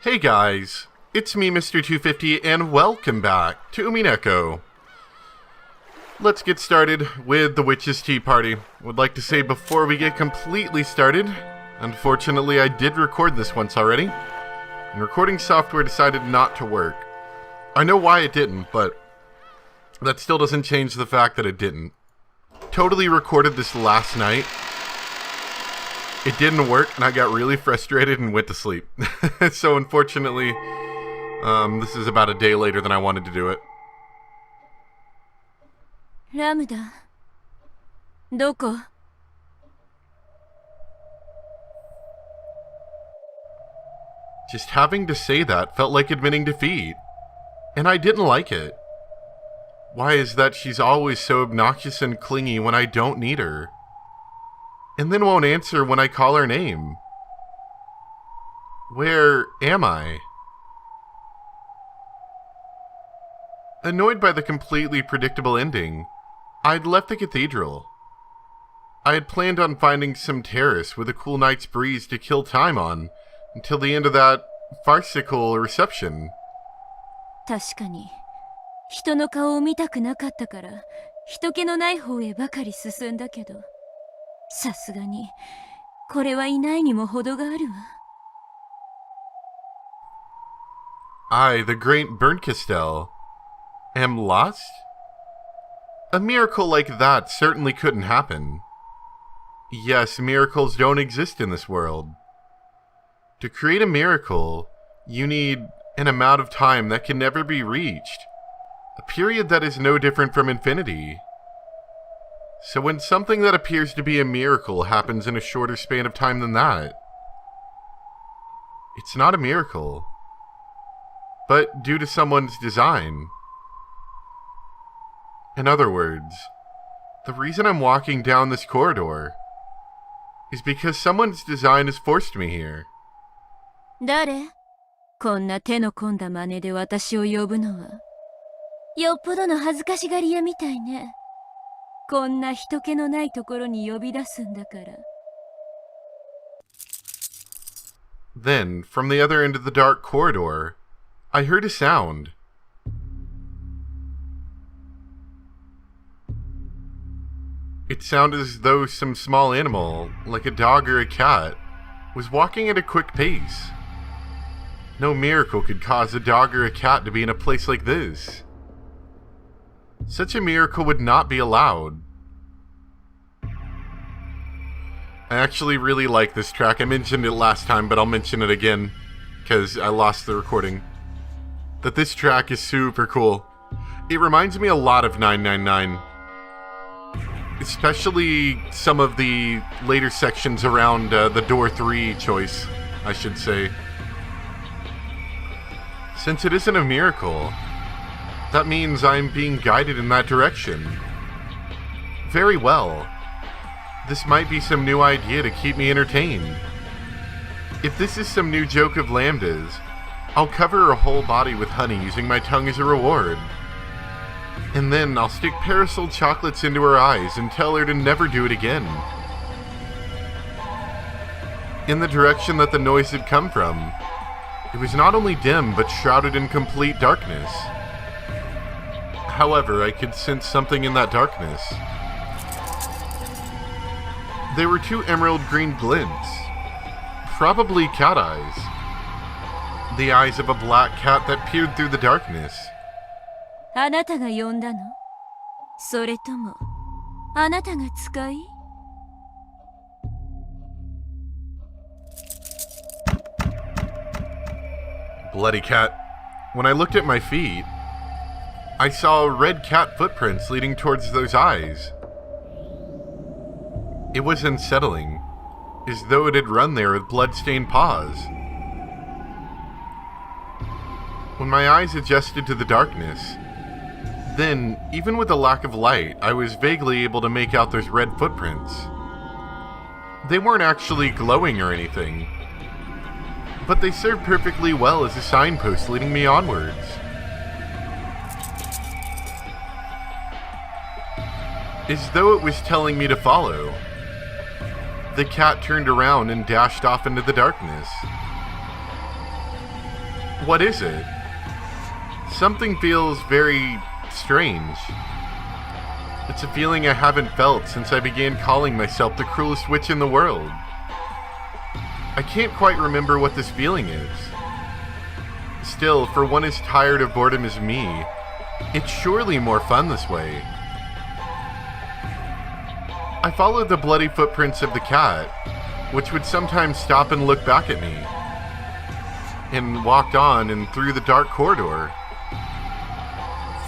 Hey guys, it's me Mr. 250 and welcome back to Umineko. Let's get started with the Witch's Tea Party. Would like to say before we get completely started, unfortunately I did record this once already, and recording software decided not to work. I know why it didn't, but that still doesn't change the fact that it didn't. Totally recorded this last night. It didn't work, and I got really frustrated and went to sleep. So unfortunately, this is about a day later than I wanted to do it. Ramda. Doko? Just having to say that felt like admitting defeat. And I didn't like it. Why is that she's always so obnoxious and clingy when I don't need her? And then won't answer when I call her name. Where am I? Annoyed by the completely predictable ending, I'd left the cathedral. I had planned on finding some terrace with a cool night's breeze to kill time on until the end of that farcical reception. 確かに、人の顔を見たくなかったから、人気のない方へばかり進んだけど、さすがに、これはいないにも程があるわ。I, the great burnt Castell, am lost? A miracle like that certainly couldn't happen. Yes, miracles don't exist in this world. To create a miracle, you need an amount of time that can never be reached. A period that is no different from infinity. So when something that appears to be a miracle happens in a shorter span of time than that, it's not a miracle, but due to someone's design. In other words, the reason I'm walking down this corridor is because someone's design has forced me here. 誰？こんな手の込んだ真似で私を呼ぶのは。よっぽどの恥ずかしがり屋みたいね。こんな人気のないところに呼び出すんだから。Then, from the other end of the dark corridor, I heard a sound. It sounded as though some small animal, like a dog or a cat, was walking at a quick pace. No miracle could cause a dog or a cat to be in a place like this. Such a miracle would not be allowed. I actually really like this track. I mentioned it last time, but I'll mention it again, because I lost the recording. That this track is super cool. It reminds me a lot of 999. Especially some of the later sections around the Door 3 choice, I should say. Since it isn't a miracle, that means I'm being guided in that direction. Very well. This might be some new idea to keep me entertained. If this is some new joke of Lambda's, I'll cover her whole body with honey using my tongue as a reward. And then I'll stick parasol chocolates into her eyes and tell her to never do it again. In the direction that the noise had come from, it was not only dim but shrouded in complete darkness. However, I could sense something in that darkness. There were two emerald green glints. Probably cat eyes. The eyes of a black cat that peered through the darkness. あなたが呼んだの？それとも、あなたが使い？ Bloody cat. When I looked at my feet, I saw red cat footprints leading towards those eyes. It was unsettling, as though it had run there with blood-stained paws. When my eyes adjusted to the darkness, then, even with the lack of light, I was vaguely able to make out those red footprints. They weren't actually glowing or anything, but they served perfectly well as a signpost leading me onwards. As though it was telling me to follow. The cat turned around and dashed off into the darkness. What is it? Something feels very strange. It's a feeling I haven't felt since I began calling myself the cruelest witch in the world. I can't quite remember what this feeling is. Still, for one as tired of boredom as me, it's surely more fun this way. I followed the bloody footprints of the cat, which would sometimes stop and look back at me, and walked on and through the dark corridor.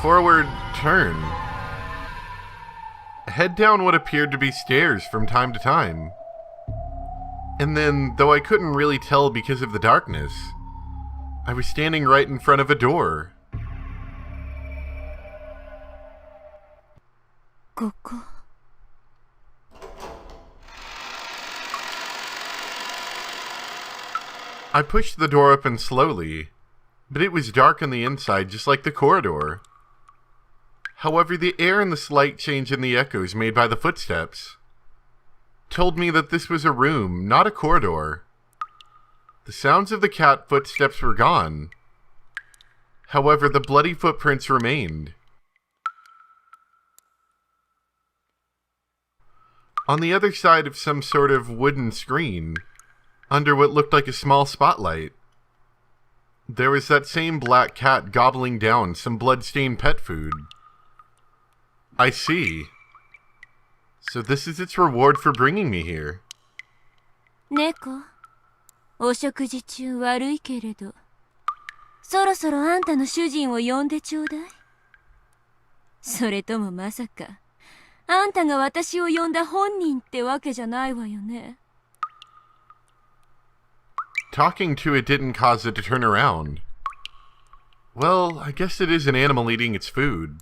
Forward turn. Head down what appeared to be stairs from time to time. And then, though I couldn't really tell because of the darkness, I was standing right in front of a door. ここ I pushed the door open slowly, but it was dark on the inside just like the corridor. However, the air and the slight change in the echoes made by the footsteps told me that this was a room, not a corridor. The sounds of the cat footsteps were gone. However, the bloody footprints remained. On the other side of some sort of wooden screen, under what looked like a small spotlight, there was that same black cat gobbling down some blood-stained pet food. I see. So this is its reward for bringing me here. 猫、お食事中悪いけれど、そろそろあんたの主人を呼んでちょうだい。それともまさか、あんたが私を呼んだ本人ってわけじゃないわよね。Talking to it didn't cause it to turn around. Well, I guess it is an animal eating its food.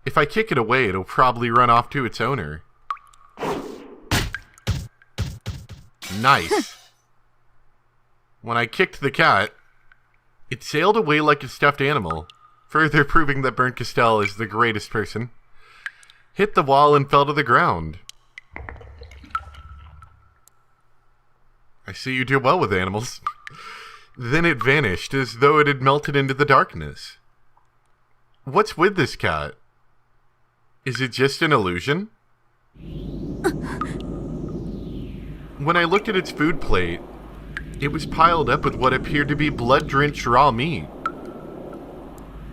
If I kick it away, it'll probably run off to its owner. Nice. When I kicked the cat, it sailed away like a stuffed animal, further proving that Burnt Castell is the greatest person. Hit the wall and fell to the ground. I see you do well with animals. Then it vanished as though it had melted into the darkness. What's with this cat? Is it just an illusion? When I looked at its food plate, it was piled up with what appeared to be blood-drenched raw meat.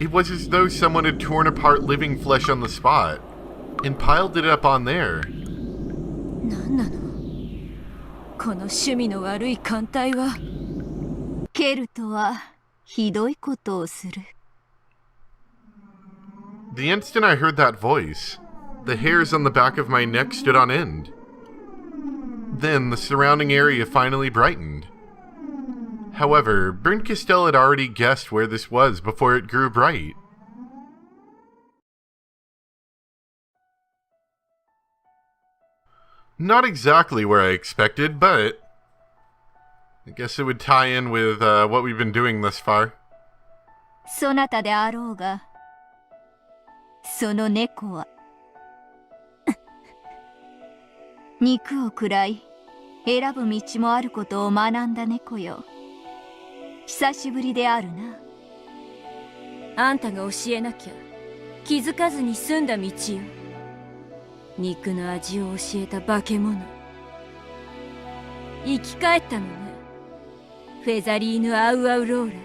It was as though someone had torn apart living flesh on the spot and piled it up on there. なんなのこの趣味の悪い艦隊は。ケルトはひどいことをする。The instant I heard that voice, the hairs on the back of my neck stood on end. Then the surrounding area finally brightened. However, Burnt Castell had already guessed where this was before it grew bright. Not exactly where I expected, but I guess it would tie in with what we've been doing thus far. そなたであろうが、その猫は肉を食らい選ぶ道もあることを学んだ猫よ。久しぶりであるな。あんたが教えなきゃ気づかずに済んだ道よ。肉の味を教えた化け物。生き返ったのね。フェザリーヌ・アウアウローラ。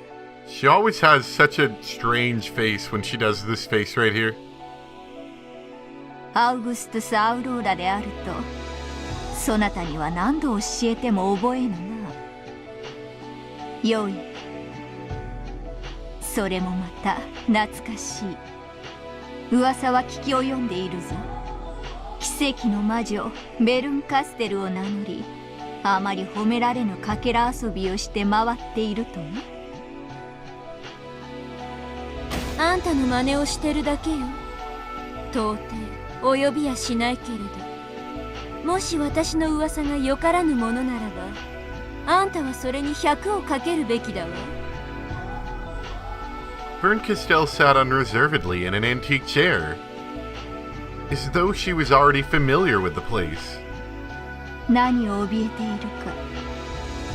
She always has such a strange face when she does this face right here. アウグストゥス・アウローラであると、そなたには何度教えても覚えぬな。よい。それもまた懐かしい。噂は聞き及んでいるぞ。奇跡の魔女ベルンカステルを名乗り、あまり褒められぬかけら遊びをして回っているとな。あんたの真似をしてるだけよ。到底及びやしないけれど、もし私の噂がよからぬものならば、あんたはそれに100をかけるべきだわ。Burnt Castell sat unreservedly in an antique chair, as though she was already familiar with the place. 何を怯えているか。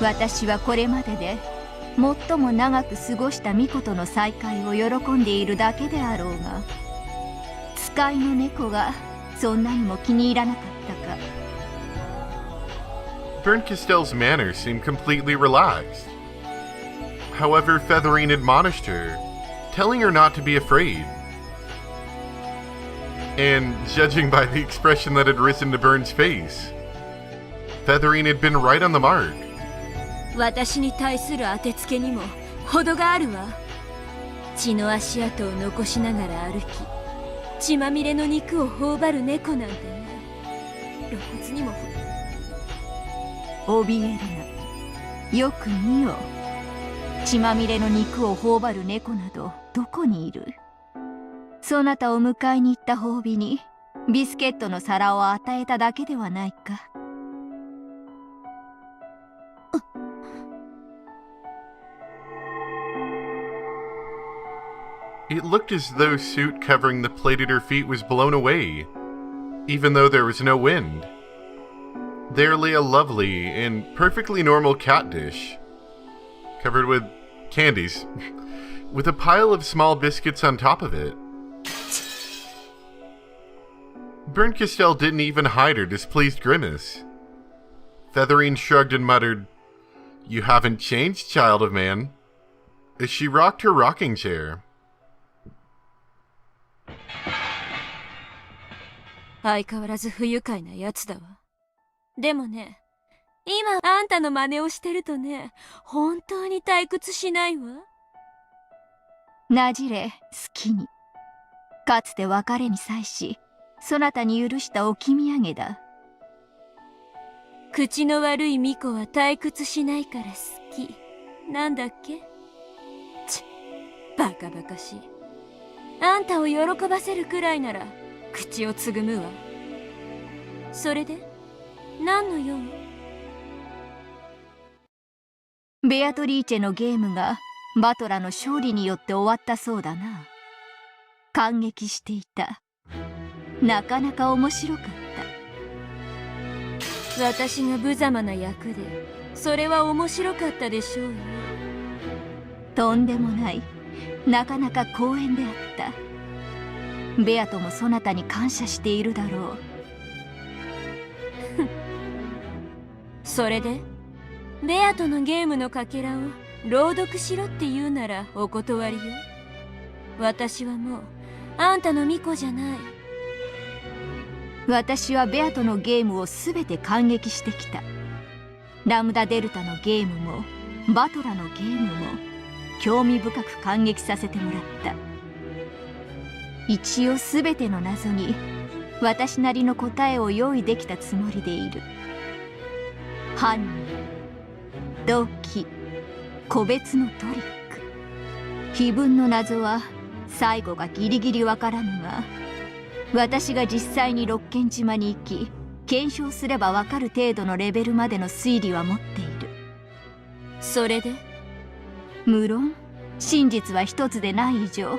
私はこれまでで最も長く過ごした巫女との再会を喜んでいるだけであろうが、使いの猫がそんなにも気に入らなかったか。Berncastell's manner seemed completely relaxed. However, Featherine admonished her, telling her not to be afraid. And judging by the expression that had risen to Bern's face, Featherine had been right on the mark. 私に対する当てつけにも程があるわ。血の足跡を残しながら歩き、血まみれの肉を頬張る猫なんてね、露骨にも。怯えるな。よく見よ。血まみれの肉を頬張る猫などどこにいる？そなたを迎えに行った褒美にビスケットの皿を与えただけではないか。It looked as though soot covering the plate at her feet was blown away, even though there was no wind. There lay a lovely and perfectly normal cat dish, covered with candies, with a pile of small biscuits on top of it. Berncastel didn't even hide her displeased grimace. Featherine shrugged and muttered, "You haven't changed, child of man," as she rocked her rocking chair. 相変わらず不愉快なやつだわ。でもね、今あんたの真似をしてるとね、本当に退屈しないわ。なじれ、好きに。かつて別れに際し、そなたに許した置き土産だ。口の悪い巫女は退屈しないから好き。なんだっけ？バカバカしい。あんたを喜ばせるくらいなら口をつぐむわ。それで何の用？ベアトリーチェのゲームがバトラの勝利によって終わったそうだな。感激していた。なかなか面白かった。私が無様な役でそれは面白かったでしょうよ。とんでもない。なかなか光栄であった。ベアトもそなたに感謝しているだろう。それでベアトのゲームのかけらを朗読しろって言うならお断りよ。私はもうあんたの巫女じゃない。私はベアトのゲームをすべて感激してきた。ラムダデルタのゲームもバトラのゲームも興味深く感激させてもらった。一応すべての謎に私なりの答えを用意できたつもりでいる。犯人、動機、個別のトリック、碑文の謎は最後がギリギリわからぬが、私が実際に六軒島に行き検証すればわかる程度のレベルまでの推理は持っている。それで？無論真実は一つでない以上、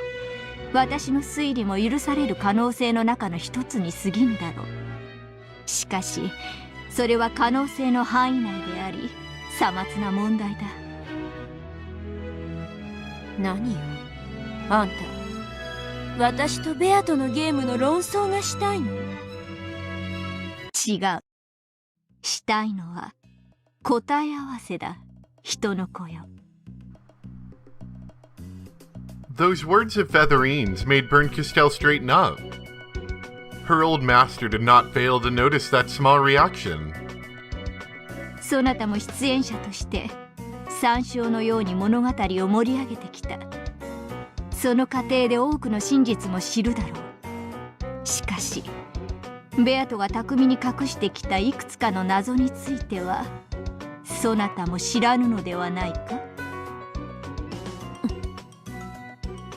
私の推理も許される可能性の中の一つに過ぎぬだろう。しかしそれは可能性の範囲内であり、さまつな問題だ。何よあんた、私とベアとのゲームの論争がしたいの？違う。したいのは答え合わせだ、人の子よ。Those words of Featherine's made Berncastel straighten up. Her old master did not fail to notice that small reaction. そなたも出演者として参照のように物語を盛り上げてきた。その過程で多くの真実も知るだろう。しかしベアトが巧みに隠してきたいくつかの謎についてはそなたも知らぬのではないか。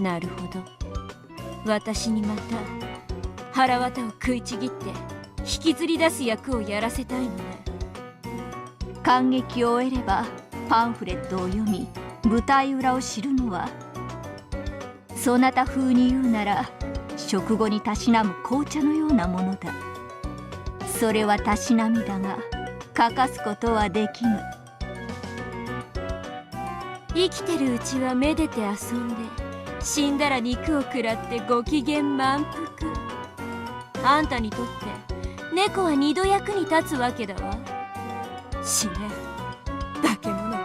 なるほど。私にまた腹渡を食いちぎって引きずり出す役をやらせたいのね。感激を終えればパンフレットを読み舞台裏を知るのは、そなた風に言うなら食後にたしなむ紅茶のようなものだ。それはたしなみだが欠かすことはできぬ。生きてるうちはめでて遊んで、死んだら肉を食らってご機嫌満腹。あんたにとって猫は二度役に立つわけだわ。死ね、化け物。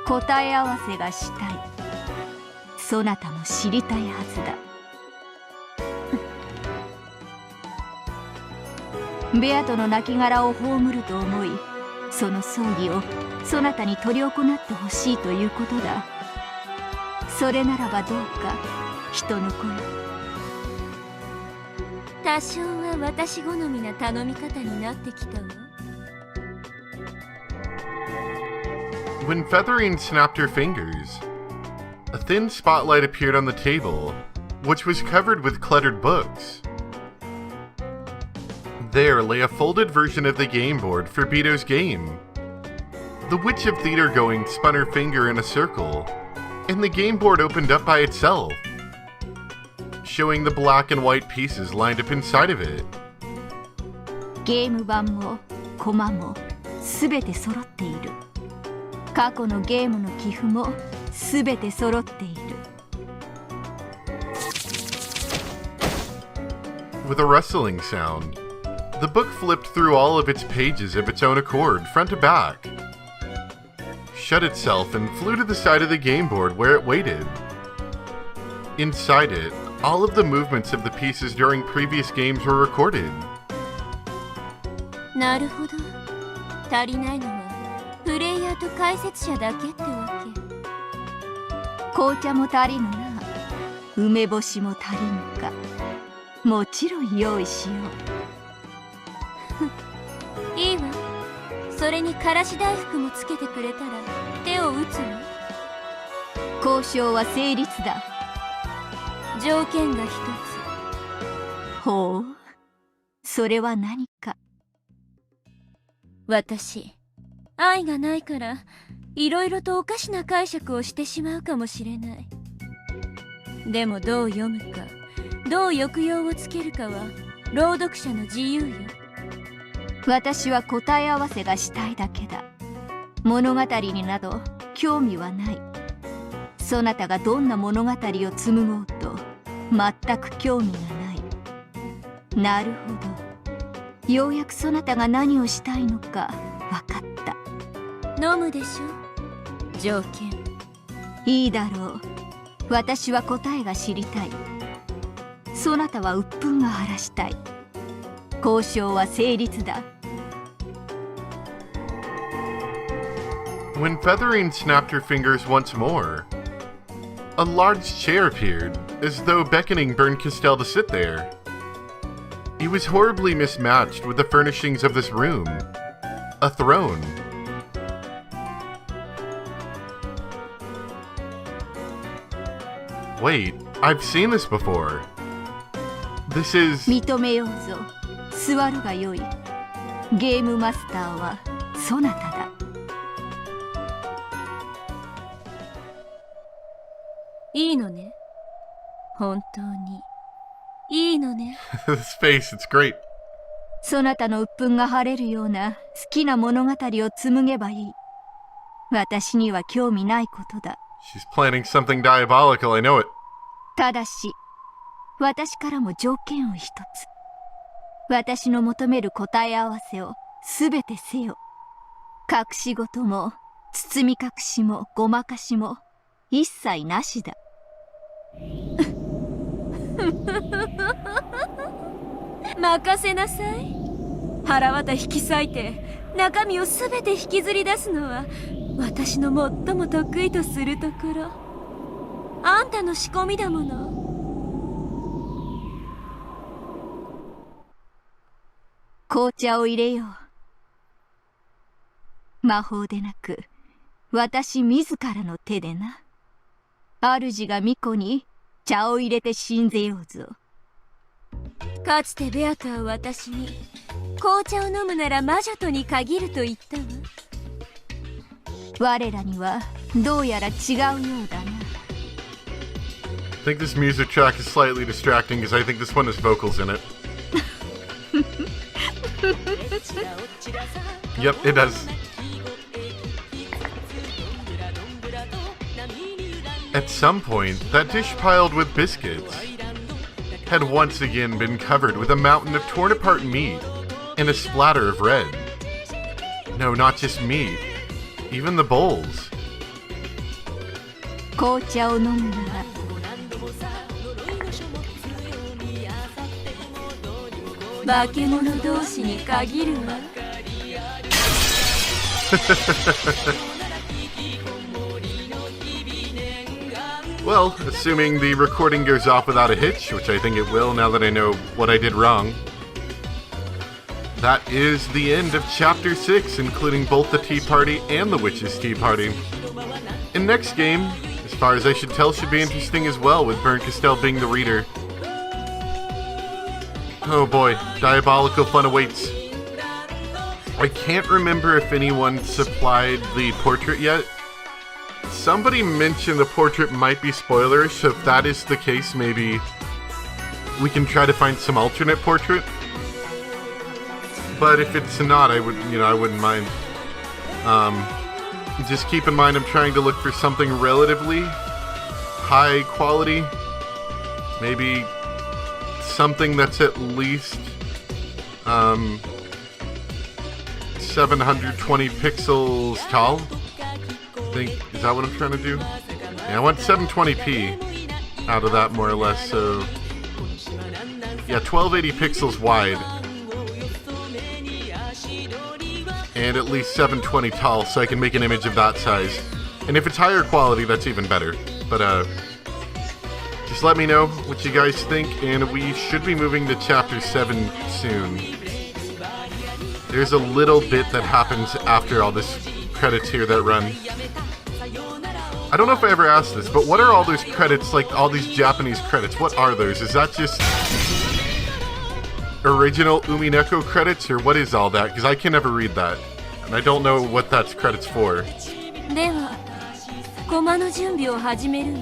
答え合わせがしたい。そなたも知りたいはずだ。ベアとの亡骸を葬ると思い、その葬儀をそなたに執り行ってほしいということだ。それならばどうか、人の子よ。多少は私好みな頼み方になってきたわ。When Feathering snapped her fingers, a thin spotlight appeared on the table, which was covered with cluttered books. There lay a folded version of the game board for Beto's game. The Witch of Theater Going spun her finger in a circle, and the game board opened up by itself, showing the black and white pieces lined up inside of it. ゲーム版もコマもすべて揃っている。過去のゲームの寄付もすべて揃っている。With a rustling sound, the book flipped through all of its pages of its own accord, front to back, shut itself, and flew to the side of the game board where it waited. Inside it, all of the movements of the pieces during previous games were recorded. なるほど。足りないのはプレイヤーと解説者だけってわけ。紅茶も足りぬな。梅干しも足りぬか。もちろん用意しよう。いいわ。それにからし大福もつけてくれたら手を打つわ。交渉は成立だ。条件が一つ。ほう。それは何か。私、愛がないからいろいろとおかしな解釈をしてしまうかもしれない。でもどう読むか、どう抑揚をつけるかは朗読者の自由よ。私は答え合わせがしたいだけだ。物語になど興味はない。そなたがどんな物語を紡ごうと全く興味がない。なるほど。ようやくそなたが何をしたいのか分かった。飲むでしょ。条件。いいだろう。私は答えが知りたい。そなたは鬱憤が晴らしたい。交渉は成立だ。When Feathering snapped her fingers once more, a large chair appeared, as though beckoning Bern Castell to sit there. It was horribly mismatched with the furnishings of this room. A throne. Wait, I've seen this before. This is... 認めようぞ。座るがよい。ゲームマスターはそなただ。いいのね。本当に。いいのね。This face, it's great. そなたの鬱憤が晴れるような好きな物語を紡げばいい。私には興味ないことだ。She's planning something diabolical, I know it. ただし、私からも条件を一つ。私の求める答え合わせをすべてせよ。隠し事も、包み隠しも、ごまかしも、一切なしだ。任せなさい。腹渡引き裂いて中身をすべて引きずり出すのは私の最も得意とするところ。あんたの仕込みだもの。紅茶を入れよう。魔法でなく私自らの手でな。主が巫女に茶を入れて信ぜようぞ。かつてベアトは私に紅茶を飲むなら魔女とに限ると言ったわ。我らにはどうやら違うようだな。I think this music track is slightly distracting because I think this one has vocals in it. Yep, it does. At some point, that dish piled with biscuits had once again been covered with a mountain of torn apart meat and a splatter of red. No, not just meat, even the bowls. 紅茶を飲むなら 化け物同士に限るわ。Well, assuming the recording goes off without a hitch, which I think it will now that I know what I did wrong, that is the end of Chapter 6, including both the Tea Party and the Witch's Tea Party. And next game, as far as I should tell, should be interesting as well, with Bernd Castell being the reader. Oh boy, diabolical fun awaits. I can't remember if anyone supplied the portrait yet. Somebody mentioned the portrait might be spoilers, so if that is the case, maybe we can try to find some alternate portrait. But if it's not, I wouldn't mind. Just keep in mind I'm trying to look for something relatively high quality. Maybe something that's at least 720 pixels tall. Is that what I'm trying to do? Yeah, I want 720p out of that more or less, so yeah, 1280 pixels wide and at least 720 tall, so I can make an image of that size. And if it's higher quality, that's even better. But just let me know what you guys think, and we should be moving to Chapter 7 soon. There's a little bit that happens after all this credits here that run. I don't know if I ever asked this, but what are all those credits, like all these Japanese credits? What are those? Is that just original Umineko credits, or what is all that? Because I can never read that, and I don't know what that's credits for. では、駒の準備を始めるわ。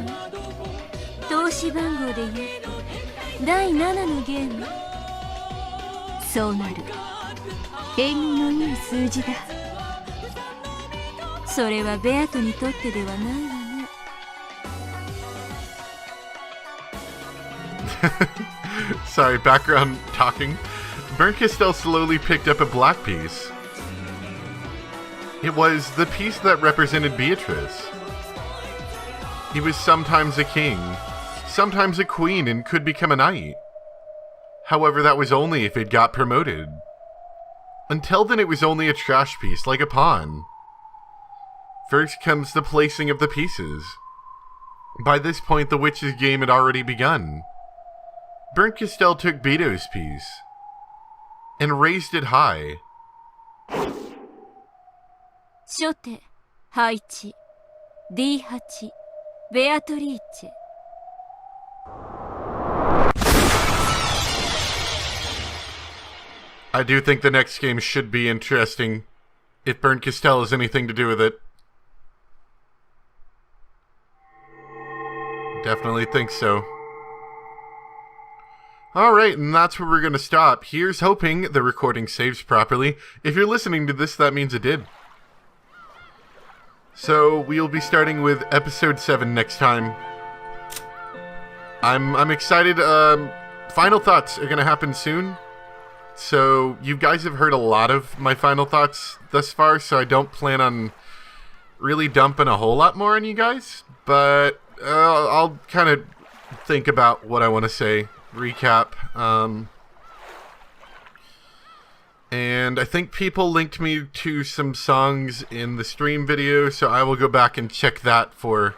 投資番号で言うと第7のゲーム。そうなる。縁起のいい数字だ。それはベアトにとってではないわね。Sorry, background talking. Bernd Castell slowly picked up a black piece. It was the piece that represented Beatrice. He was sometimes a king, sometimes a queen, and could become a knight. However, that was only if it got promoted. Until then, it was only a trash piece, like a pawn. First comes the placing of the pieces. By this point, the witch's game had already begun. Bernd Castell took Beto's piece and raised it high. 初手、配置、D8、ベアトリーチェ。I do think the next game should be interesting, if Bernd Castell has anything to do with it. Definitely think so. Alright, and that's where we're going to stop. Here's hoping the recording saves properly. If you're listening to this, that means it did. So, we'll be starting with Episode 7 next time. I'm excited. Final thoughts are going to happen soon. So, you guys have heard a lot of my final thoughts thus far, so I don't plan on really dumping a whole lot more on you guys. But I'll kind of think about what I want to say. Recap. And I think people linked me to some songs in the stream video, so I will go back and check that for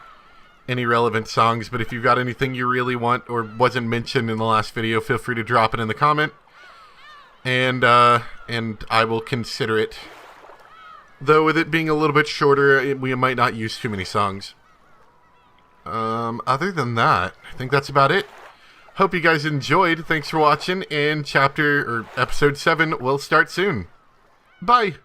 any relevant songs. But if you've got anything you really want or wasn't mentioned in the last video, feel free to drop it in the comment. And I will consider it. Though with it being a little bit shorter, we might not use too many songs. Other than that, I think that's about it. Hope you guys enjoyed. Thanks for watching, and Episode 7 will start soon. Bye!